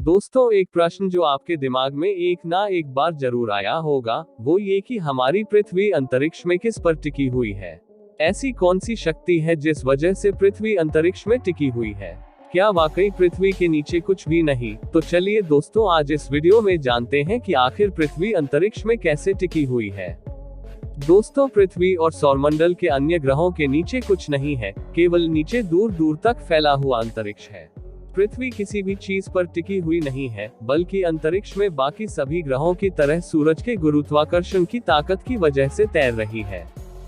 दोस्तों, एक प्रश्न जो आपके दिमाग में एक ना एक बार जरूर आया होगा, वो ये कि हमारी पृथ्वी अंतरिक्ष में किस पर टिकी हुई है। ऐसी कौन सी शक्ति है जिस वजह से पृथ्वी अंतरिक्ष में टिकी हुई है। क्या वाकई पृथ्वी के नीचे कुछ भी नहीं? तो चलिए दोस्तों, आज इस वीडियो में जानते हैं कि आखिर पृथ्वी अंतरिक्ष में कैसे टिकी हुई है। दोस्तों, पृथ्वी और सौरमंडल के अन्य ग्रहों के नीचे कुछ नहीं है, केवल नीचे दूर दूर तक फैला हुआ अंतरिक्ष है। पृथ्वी किसी भी चीज पर टिकी हुई नहीं है, बल्कि अंतरिक्ष में बाकी सभी ग्रहों की तरह सूरज के गुरुत्वाकर्षण की ताकत की वजह से तैर रही है।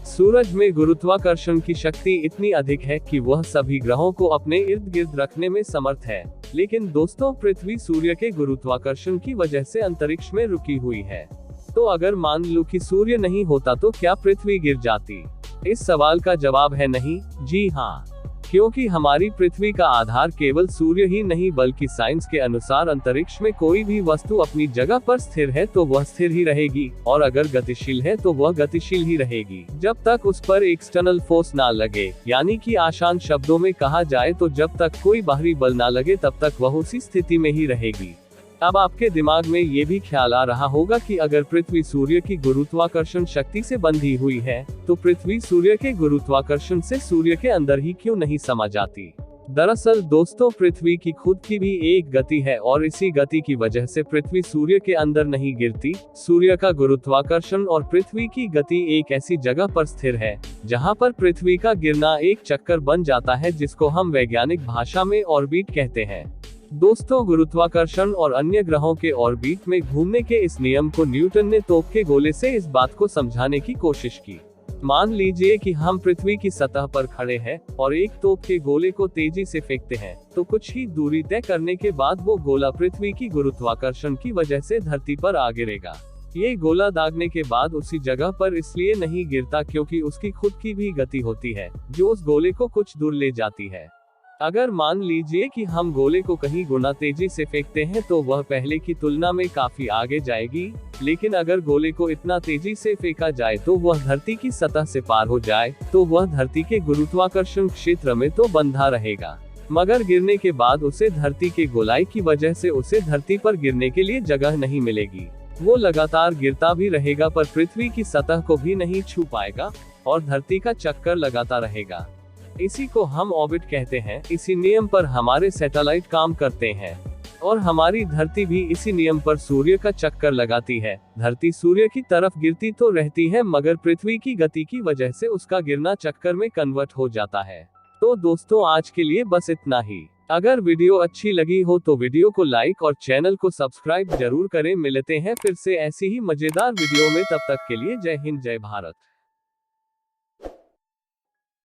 सूरज में गुरुत्वाकर्षण की शक्ति इतनी अधिक है कि वह सभी ग्रहों को अपने इर्द गिर्द रखने में समर्थ है। लेकिन दोस्तों, पृथ्वी सूर्य के गुरुत्वाकर्षण की वजह से अंतरिक्ष में रुकी हुई है। तो अगर मान लो कि सूर्य नहीं होता तो क्या पृथ्वी गिर जाती? इस सवाल का जवाब है नहीं, जी हाँ। क्योंकि हमारी पृथ्वी का आधार केवल सूर्य ही नहीं, बल्कि साइंस के अनुसार अंतरिक्ष में कोई भी वस्तु अपनी जगह पर स्थिर है तो वह स्थिर ही रहेगी, और अगर गतिशील है तो वह गतिशील ही रहेगी, जब तक उस पर एक्सटर्नल फोर्स ना लगे। यानी कि आसान शब्दों में कहा जाए तो जब तक कोई बाहरी बल ना लगे तब तक वह उसी स्थिति में ही रहेगी। अब आपके दिमाग में ये भी ख्याल आ रहा होगा कि अगर पृथ्वी सूर्य की गुरुत्वाकर्षण शक्ति से बंधी हुई है, तो पृथ्वी सूर्य के गुरुत्वाकर्षण से सूर्य के अंदर ही क्यों नहीं समा जाती। दरअसल दोस्तों, पृथ्वी की खुद की भी एक गति है, और इसी गति की वजह से पृथ्वी सूर्य के अंदर नहीं गिरती। सूर्य का गुरुत्वाकर्षण और पृथ्वी की गति एक ऐसी जगह पर स्थिर है, जहां पर पृथ्वी का गिरना एक चक्कर बन जाता है, जिसको हम वैज्ञानिक भाषा में ऑर्बिट कहते हैं। दोस्तों, गुरुत्वाकर्षण और अन्य ग्रहों के ऑर्बिट में घूमने के इस नियम को न्यूटन ने तोप के गोले से इस बात को समझाने की कोशिश की। मान लीजिए कि हम पृथ्वी की सतह पर खड़े हैं और एक तोप के गोले को तेजी से फेंकते हैं, तो कुछ ही दूरी तय करने के बाद वो गोला पृथ्वी की गुरुत्वाकर्षण की वजह से धरती पर आ गिरेगा। ये गोला दागने के बाद उसी जगह पर इसलिए नहीं गिरता क्योंकि उसकी खुद की भी गति होती है, जो उस गोले को कुछ दूर ले जाती है। अगर मान लीजिए कि हम गोले को कहीं गुना तेजी से फेंकते हैं तो वह पहले की तुलना में काफी आगे जाएगी, लेकिन अगर गोले को इतना तेजी से फेंका जाए तो वह धरती की सतह से पार हो जाए, तो वह धरती के गुरुत्वाकर्षण क्षेत्र में तो बंधा रहेगा, मगर गिरने के बाद उसे धरती के गोलाई की वजह से उसे धरती पर गिरने के लिए जगह नहीं मिलेगी। वो लगातार गिरता भी रहेगा पर पृथ्वी की सतह को भी नहीं छू पाएगा, और धरती का चक्कर लगाता रहेगा। इसी को हम ऑर्बिट कहते हैं। इसी नियम पर हमारे सैटेलाइट काम करते हैं, और हमारी धरती भी इसी नियम पर सूर्य का चक्कर लगाती है। धरती सूर्य की तरफ गिरती तो रहती है, मगर पृथ्वी की गति की वजह से उसका गिरना चक्कर में कन्वर्ट हो जाता है। तो दोस्तों, आज के लिए बस इतना ही। अगर वीडियो अच्छी लगी हो तो वीडियो को लाइक और चैनल को सब्सक्राइब जरूर करें। मिलते हैं फिर से ऐसी ही मजेदार वीडियो में, तब तक के लिए जय हिंद, जय भारत।